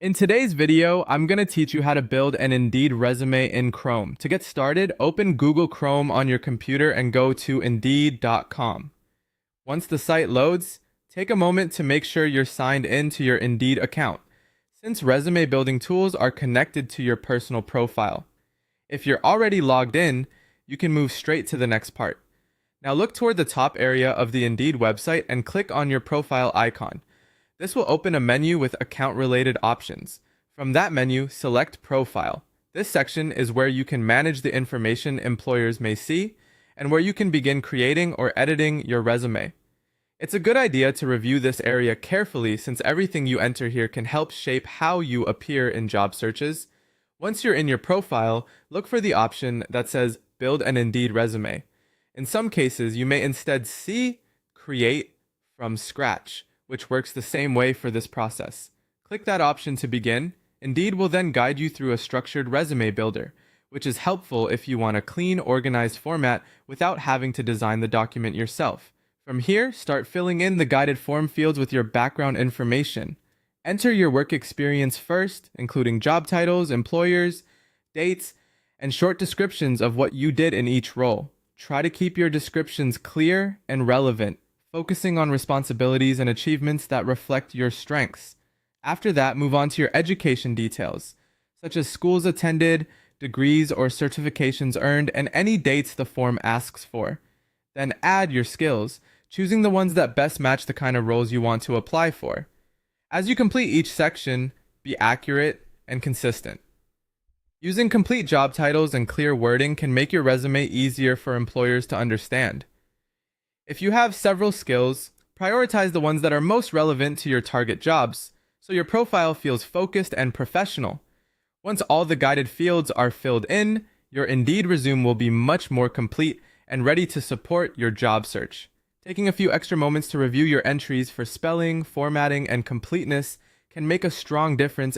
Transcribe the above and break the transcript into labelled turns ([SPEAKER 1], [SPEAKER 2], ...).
[SPEAKER 1] In today's video, I'm going to teach you how to build an Indeed resume in Chrome. To get started, open Google Chrome on your computer and go to Indeed.com. Once the site loads, take a moment to make sure you're signed in to your Indeed account, since resume building tools are connected to your personal profile. If you're already logged in, you can move straight to the next part. Now look toward the top area of the Indeed website and click on your profile icon. This will open a menu with account-related options. From that menu, select Profile. This section is where you can manage the information employers may see and where you can begin creating or editing your resume. It's a good idea to review this area carefully since everything you enter here can help shape how you appear in job searches. Once you're in your profile, look for the option that says Build an Indeed Resume. In some cases, you may instead see Create from Scratch, which works the same way for this process. Click that option to begin. Indeed will then guide you through a structured resume builder, which is helpful if you want a clean, organized format without having to design the document yourself. From here, start filling in the guided form fields with your background information. Enter your work experience first, including job titles, employers, dates, and short descriptions of what you did in each role. Try to keep your descriptions clear and relevant, focusing on responsibilities and achievements that reflect your strengths. After that, move on to your education details, such as schools attended, degrees or certifications earned, and any dates the form asks for. Then add your skills, choosing the ones that best match the kind of roles you want to apply for. As you complete each section, be accurate and consistent. Using complete job titles and clear wording can make your resume easier for employers to understand. If you have several skills, prioritize the ones that are most relevant to your target jobs, so your profile feels focused and professional. Once all the guided fields are filled in, your Indeed resume will be much more complete and ready to support your job search. Taking a few extra moments to review your entries for spelling, formatting, and completeness can make a strong difference in